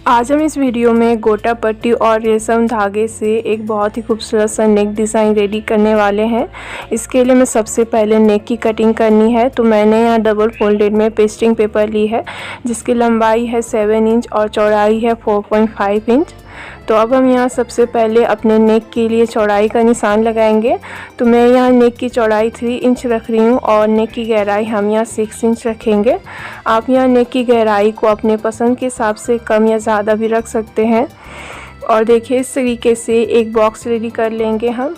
आज हम इस वीडियो में गोटा पट्टी और रेशम धागे से एक बहुत ही खूबसूरत सा नेक डिज़ाइन रेडी करने वाले हैं। इसके लिए मैं सबसे पहले नेक की कटिंग करनी है। तो मैंने यहाँ डबल फोल्डेड में पेस्टिंग पेपर ली है जिसकी लंबाई है 7 इंच और चौड़ाई है 4.5 इंच। तो अब हम यहाँ सबसे पहले अपने नेक के लिए चौड़ाई का निशान लगाएंगे। तो मैं यहाँ नेक की चौड़ाई 3 इंच रख रही हूँ और नेक की गहराई हम यहाँ 6 इंच रखेंगे। आप यहाँ नेक की गहराई को अपने पसंद के हिसाब से कम या ज़्यादा भी रख सकते हैं। और देखिए इस तरीके से एक बॉक्स रेडी कर लेंगे हम।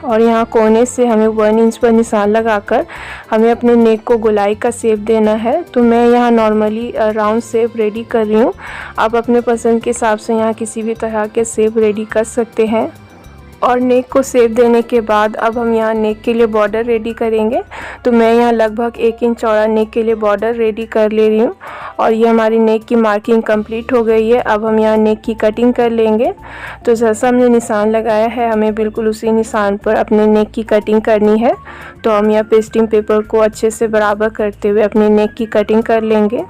और यहाँ कोने से हमें 1 इंच पर निशान लगाकर हमें अपने नेक को गोलाई का शेप देना है। तो मैं यहाँ नॉर्मली राउंड शेप रेडी कर रही हूँ। आप अपने पसंद के हिसाब से यहाँ किसी भी तरह के शेप रेडी कर सकते हैं। और नेक को शेप देने के बाद अब हम यहाँ नेक के लिए बॉर्डर रेडी करेंगे। तो मैं यहाँ लगभग 1 इंच चौड़ा नेक के लिए बॉर्डर रेडी कर ले रही हूँ। और ये हमारी नेक की मार्किंग कंप्लीट हो गई है। अब हम यहाँ नेक की कटिंग कर लेंगे। तो जैसा हमने निशान लगाया है हमें बिल्कुल उसी निशान पर अपने नेक की कटिंग करनी है। तो हम यहाँ पेस्टिंग पेपर को अच्छे से बराबर करते हुए अपने नेक की कटिंग कर लेंगे।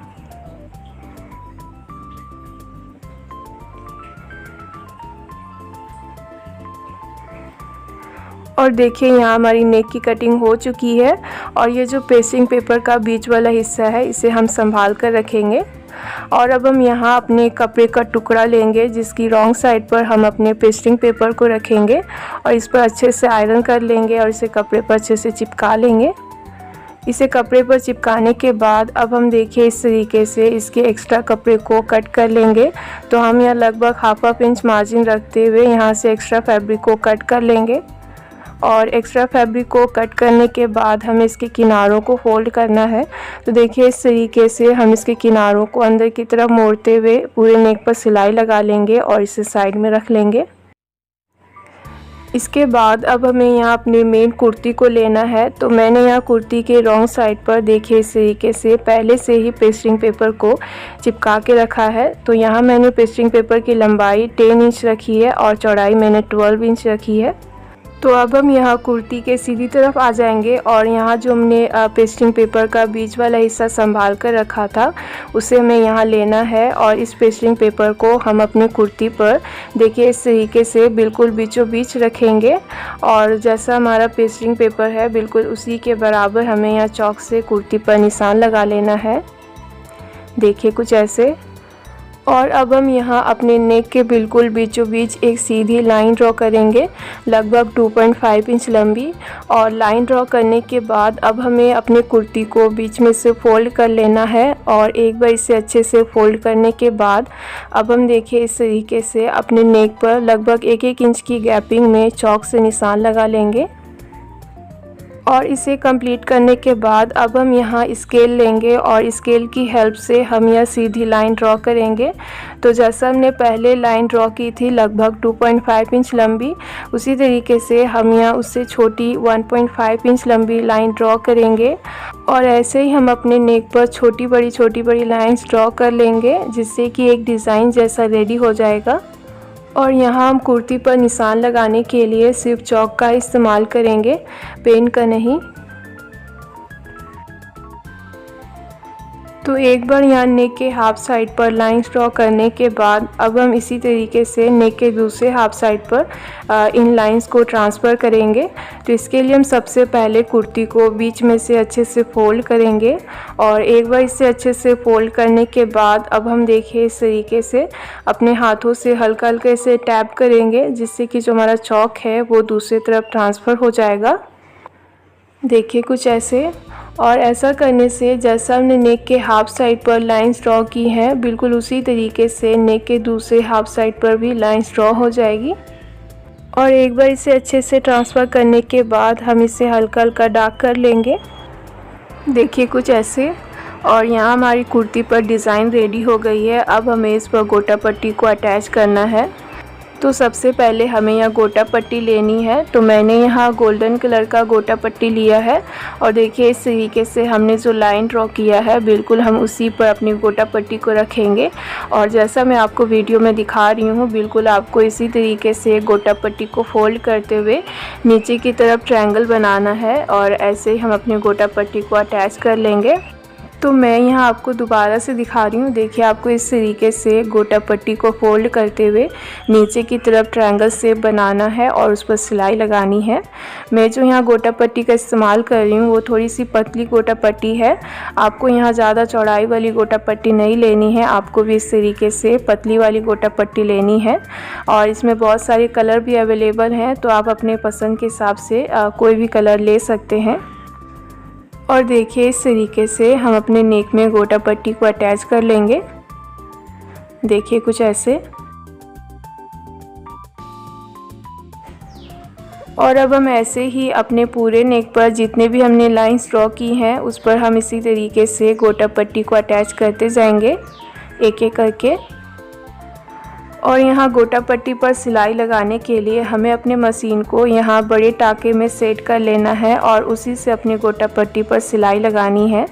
और देखिए यहाँ हमारी नेक की कटिंग हो चुकी है। और ये जो पेस्टिंग पेपर का बीच वाला हिस्सा है इसे हम संभाल कर रखेंगे। और अब हम यहाँ अपने कपड़े का टुकड़ा लेंगे जिसकी रॉन्ग साइड पर हम अपने पेस्टिंग पेपर को रखेंगे और इस पर अच्छे से आयरन कर लेंगे और इसे कपड़े पर अच्छे से चिपका लेंगे। इसे कपड़े पर चिपकाने के बाद अब हम देखिए इस तरीके से इसके एक्स्ट्रा कपड़े को कट कर लेंगे। तो हम यहाँ लगभग हाफ इंच मार्जिन रखते हुए यहाँ से एक्स्ट्रा फैब्रिक को कट कर लेंगे। और एक्स्ट्रा फैब्रिक को कट करने के बाद हमें इसके किनारों को फोल्ड करना है। तो देखिए इस तरीके से हम इसके किनारों को अंदर की तरफ मोड़ते हुए पूरे नेक पर सिलाई लगा लेंगे और इसे साइड में रख लेंगे। इसके बाद अब हमें यहाँ अपने मेन कुर्ती को लेना है। तो मैंने यहाँ कुर्ती के रॉन्ग साइड पर देखिए इस तरीके से पहले से ही पेस्टिंग पेपर को चिपका के रखा है। तो यहाँ मैंने पेस्टिंग पेपर की लंबाई 10 इंच रखी है और चौड़ाई मैंने 12 इंच रखी है। तो अब हम यहाँ कुर्ती के सीधी तरफ आ जाएंगे और यहाँ जो हमने पेस्टिंग पेपर का बीच वाला हिस्सा संभाल कर रखा था उसे हमें यहाँ लेना है। और इस पेस्टिंग पेपर को हम अपनी कुर्ती पर देखिए इस तरीके से बिल्कुल बीचों बीच रखेंगे। और जैसा हमारा पेस्टिंग पेपर है बिल्कुल उसी के बराबर हमें यहाँ चॉक से कुर्ती पर निशान लगा लेना है। देखिए कुछ ऐसे। और अब हम यहाँ अपने नेक के बिल्कुल बीचों बीच एक सीधी लाइन ड्रॉ करेंगे लगभग 2.5 इंच लंबी। और लाइन ड्रॉ करने के बाद अब हमें अपने कुर्ती को बीच में से फोल्ड कर लेना है। और एक बार इसे अच्छे से फोल्ड करने के बाद अब हम देखिए इस तरीके से अपने नेक पर लगभग 1-1 इंच की गैपिंग में चॉक से निशान लगा लेंगे। और इसे कंप्लीट करने के बाद अब हम यहाँ स्केल लेंगे और स्केल की हेल्प से हम यह सीधी लाइन ड्रॉ करेंगे। तो जैसा हमने पहले लाइन ड्रॉ की थी लगभग 2.5 इंच लंबी, उसी तरीके से हम यहाँ उससे छोटी 1.5 इंच लंबी लाइन ड्रॉ करेंगे। और ऐसे ही हम अपने नेक पर छोटी बड़ी लाइंस ड्रॉ कर लेंगे जिससे कि एक डिज़ाइन जैसा रेडी हो जाएगा। और यहाँ हम कुर्ती पर निशान लगाने के लिए सिर्फ चॉक का इस्तेमाल करेंगे, पेन का नहीं। तो एक बार यहाँ नेक के हाफ साइड पर लाइंस ड्रॉ करने के बाद अब हम इसी तरीके से नेक के दूसरे हाफ साइड पर इन लाइंस को ट्रांसफ़र करेंगे। तो इसके लिए हम सबसे पहले कुर्ती को बीच में से अच्छे से फोल्ड करेंगे। और एक बार इसे अच्छे से फोल्ड करने के बाद अब हम देखिए इस तरीके से अपने हाथों से हल्का हल्का इसे टैप करेंगे जिससे कि जो हमारा चॉक है वो दूसरी तरफ ट्रांसफ़र हो जाएगा। देखिए कुछ ऐसे। और ऐसा करने से जैसा हमने नेक के हाफ साइड पर लाइंस ड्रॉ की हैं बिल्कुल उसी तरीके से नेक के दूसरे हाफ साइड पर भी लाइंस ड्रॉ हो जाएगी। और एक बार इसे अच्छे से ट्रांसफ़र करने के बाद हम इसे हल्का हल्का डार्क कर लेंगे। देखिए कुछ ऐसे। और यहाँ हमारी कुर्ती पर डिज़ाइन रेडी हो गई है। अब हमें इस पर गोटा पट्टी को अटैच करना है। तो सबसे पहले हमें यहाँ गोटा पट्टी लेनी है। तो मैंने यहाँ गोल्डन कलर का गोटा पट्टी लिया है। और देखिए इस तरीके से हमने जो लाइन ड्रॉ किया है बिल्कुल हम उसी पर अपनी गोटा पट्टी को रखेंगे। और जैसा मैं आपको वीडियो में दिखा रही हूँ बिल्कुल आपको इसी तरीके से गोटा पट्टी को फोल्ड करते हुए नीचे की तरफ ट्रायंगल बनाना है। और ऐसे ही हम अपनी गोटा पट्टी को अटैच कर लेंगे। तो मैं यहाँ आपको दोबारा से दिखा रही हूँ। देखिए, आपको इस तरीके से गोटा पट्टी को फोल्ड करते हुए नीचे की तरफ ट्रायंगल शेप बनाना है और उस पर सिलाई लगानी है। मैं जो यहाँ गोटा पट्टी का इस्तेमाल कर रही हूँ वो थोड़ी सी पतली गोटा पट्टी है। आपको यहाँ ज़्यादा चौड़ाई वाली गोटा पट्टी नहीं लेनी है, आपको भी इस तरीके से पतली वाली गोटा पट्टी लेनी है। और इसमें बहुत सारे कलर भी अवेलेबल हैं, तो आप अपने पसंद के हिसाब से कोई भी कलर ले सकते हैं। और देखिए, इस तरीके से हम अपने नेक में गोटा पट्टी को अटैच कर लेंगे। देखिए, कुछ ऐसे। और अब हम ऐसे ही अपने पूरे नेक पर जितने भी हमने लाइंस ड्रॉ की हैं उस पर हम इसी तरीके से गोटा पट्टी को अटैच करते जाएंगे एक एक करके। और यहाँ गोटा पट्टी पर सिलाई लगाने के लिए हमें अपने मशीन को यहाँ बड़े टाके में सेट कर लेना है और उसी से अपनी गोटा पट्टी पर सिलाई लगानी है।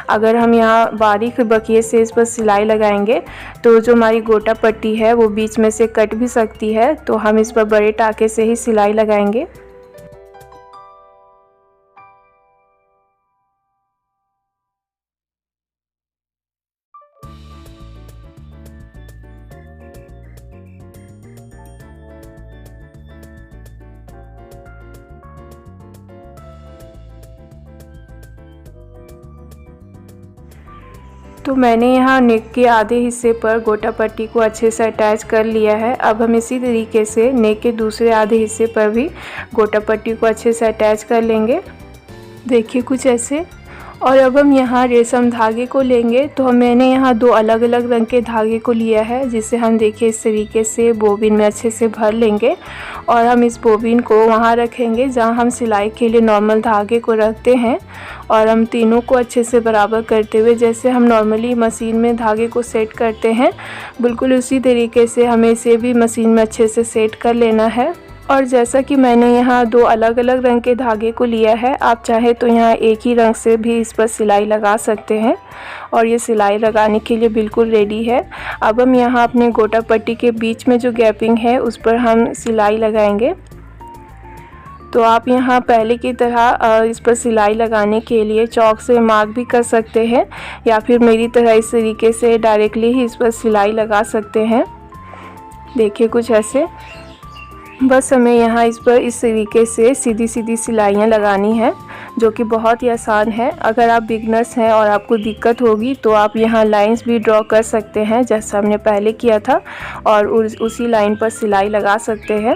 अगर हम यहाँ बारीक बकिए से इस पर सिलाई लगाएंगे तो जो हमारी गोटा पट्टी है वो बीच में से कट भी सकती है, तो हम इस पर बड़े टाके से ही सिलाई लगाएंगे। तो मैंने यहाँ नेक के आधे हिस्से पर गोटा पट्टी को अच्छे से अटैच कर लिया है। अब हम इसी तरीके से नेक के दूसरे आधे हिस्से पर भी गोटा पट्टी को अच्छे से अटैच कर लेंगे। देखिए, कुछ ऐसे। और अब हम यहाँ रेशम धागे को लेंगे, तो मैंने यहाँ दो अलग अलग रंग के धागे को लिया है, जिसे हम देखिए इस तरीके से बोबिन में अच्छे से भर लेंगे। और हम इस बोबिन को वहाँ रखेंगे जहाँ हम सिलाई के लिए नॉर्मल धागे को रखते हैं। और हम तीनों को अच्छे से बराबर करते हुए, जैसे हम नॉर्मली मशीन में धागे को सेट करते हैं, बिल्कुल उसी तरीके से हमें इसे भी मशीन में अच्छे से सेट कर लेना है। और जैसा कि मैंने यहाँ दो अलग अलग रंग के धागे को लिया है, आप चाहे तो यहाँ एक ही रंग से भी इस पर सिलाई लगा सकते हैं। और ये सिलाई लगाने के लिए बिल्कुल रेडी है। अब हम यहाँ अपने गोटा पट्टी के बीच में जो गैपिंग है उस पर हम सिलाई लगाएंगे। तो आप यहाँ पहले की तरह इस पर सिलाई लगाने के लिए चौक से मार्क भी कर सकते हैं, या फिर मेरी तरह इस तरीके से डायरेक्टली ही इस पर सिलाई लगा सकते हैं। देखिए, कुछ ऐसे। बस हमें यहाँ इस पर इस तरीके से सीधी सीधी सिलाइयाँ लगानी है, जो कि बहुत ही आसान है। अगर आप बिगनर्स हैं और आपको दिक्कत होगी तो आप यहाँ लाइंस भी ड्रॉ कर सकते हैं, जैसा हमने पहले किया था, और उसी लाइन पर सिलाई लगा सकते हैं।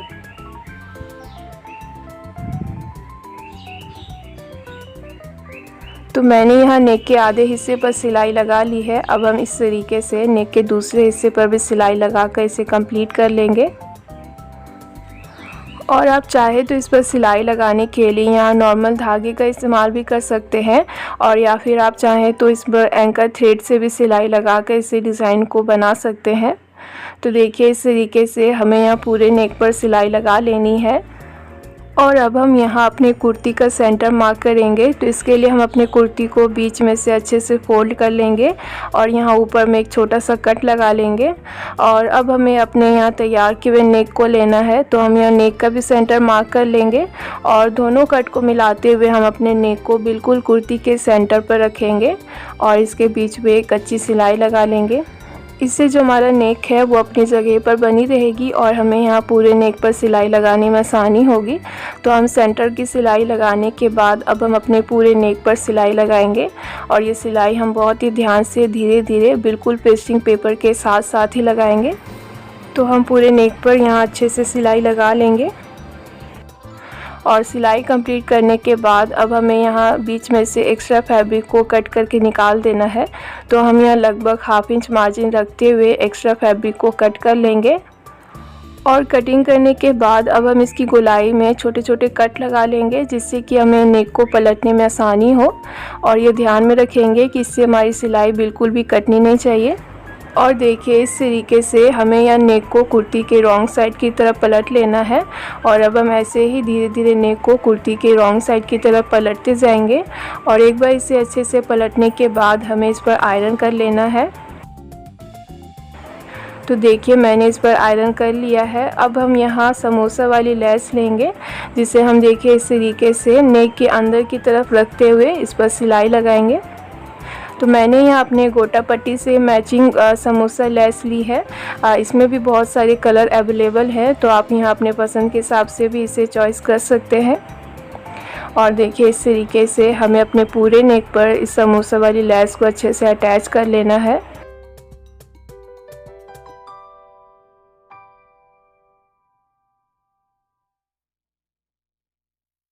तो मैंने यहाँ नेक के आधे हिस्से पर सिलाई लगा ली है। अब हम इस तरीके से नेक के दूसरे हिस्से पर भी सिलाई लगाकर इसे कंप्लीट कर लेंगे। और आप चाहे तो इस पर सिलाई लगाने के लिए यहाँ नॉर्मल धागे का इस्तेमाल भी कर सकते हैं, और या फिर आप चाहें तो इस पर एंकर थ्रेड से भी सिलाई लगाकर इसे डिज़ाइन को बना सकते हैं। तो देखिए, इस तरीके से हमें यहाँ पूरे नेक पर सिलाई लगा लेनी है। और अब हम यहाँ अपने कुर्ती का सेंटर मार्क करेंगे। तो इसके लिए हम अपने कुर्ती को बीच में से अच्छे से फोल्ड कर लेंगे और यहाँ ऊपर में एक छोटा सा कट लगा लेंगे। और अब हमें अपने यहाँ तैयार किए हुए नेक को लेना है, तो हम यहाँ नेक का भी सेंटर मार्क कर लेंगे और दोनों कट को मिलाते हुए हम अपने नेक को बिल्कुल कुर्ती के सेंटर पर रखेंगे और इसके बीच में एक कच्ची सिलाई लगा लेंगे। इससे जो हमारा नेक है वो अपनी जगह पर बनी रहेगी और हमें यहाँ पूरे नेक पर सिलाई लगाने में आसानी होगी। तो हम सेंटर की सिलाई लगाने के बाद अब हम अपने पूरे नेक पर सिलाई लगाएंगे, और ये सिलाई हम बहुत ही ध्यान से धीरे धीरे बिल्कुल पेस्टिंग पेपर के साथ साथ ही लगाएंगे। तो हम पूरे नेक पर यहाँ अच्छे से सिलाई लगा लेंगे और सिलाई कंप्लीट करने के बाद अब हमें यहाँ बीच में से एक्स्ट्रा फैब्रिक को कट करके निकाल देना है। तो हम यहाँ लगभग ½ इंच मार्जिन रखते हुए एक्स्ट्रा फैब्रिक को कट कर लेंगे और कटिंग करने के बाद अब हम इसकी गोलाई में छोटे छोटे कट लगा लेंगे, जिससे कि हमें नेक को पलटने में आसानी हो। और ये ध्यान में रखेंगे कि इससे हमारी सिलाई बिल्कुल भी कटनी नहीं चाहिए। और देखिए, इस तरीके से हमें यह नेक को कुर्ती के रॉन्ग साइड की तरफ पलट लेना है और अब हम ऐसे ही धीरे धीरे नेक को कुर्ती के रॉन्ग साइड की तरफ पलटते जाएंगे। और एक बार इसे अच्छे से पलटने के बाद हमें इस पर आयरन कर लेना है। तो देखिए, मैंने इस पर आयरन कर लिया है। अब हम यहाँ समोसा वाली लेस लेंगे, जिसे हम देखिए इस तरीके से नेक के अंदर की तरफ रखते हुए इस पर सिलाई लगाएंगे। तो मैंने यहाँ अपने गोटा पट्टी से मैचिंग समोसा लेस ली है। इसमें भी बहुत सारे कलर अवेलेबल हैं, तो आप यहाँ अपने पसंद के हिसाब से भी इसे चॉइस कर सकते हैं। और देखिए इस तरीके से हमें अपने पूरे नेक पर इस समोसा वाली लेस को अच्छे से अटैच कर लेना है।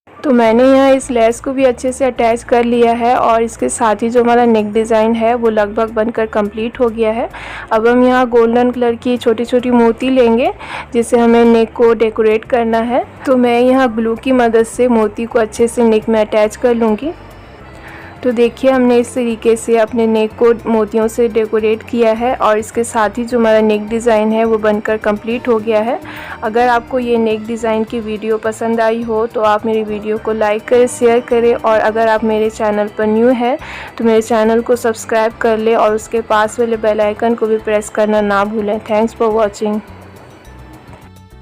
तो मैंने यहाँ इस लेस को भी अच्छे से अटैच कर लिया है और इसके साथ ही जो हमारा नेक डिज़ाइन है वो लगभग बनकर कंप्लीट हो गया है। अब हम यहाँ गोल्डन कलर की छोटी छोटी मोती लेंगे जिससे हमें नेक को डेकोरेट करना है। तो मैं यहाँ ग्लू की मदद से मोती को अच्छे से नेक में अटैच कर लूँगी। तो देखिए हमने इस तरीके से अपने नेक को मोतियों से डेकोरेट किया है और इसके साथ ही जो हमारा नेक डिज़ाइन है वो बनकर कंप्लीट हो गया है। अगर आपको ये नेक डिज़ाइन की वीडियो पसंद आई हो तो आप मेरी वीडियो को लाइक करें, शेयर करें और अगर आप मेरे चैनल पर न्यू हैं तो मेरे चैनल को सब्सक्राइब कर लें और उसके पास वाले बेल आइकन को भी प्रेस करना ना भूलें। Thanks for watching.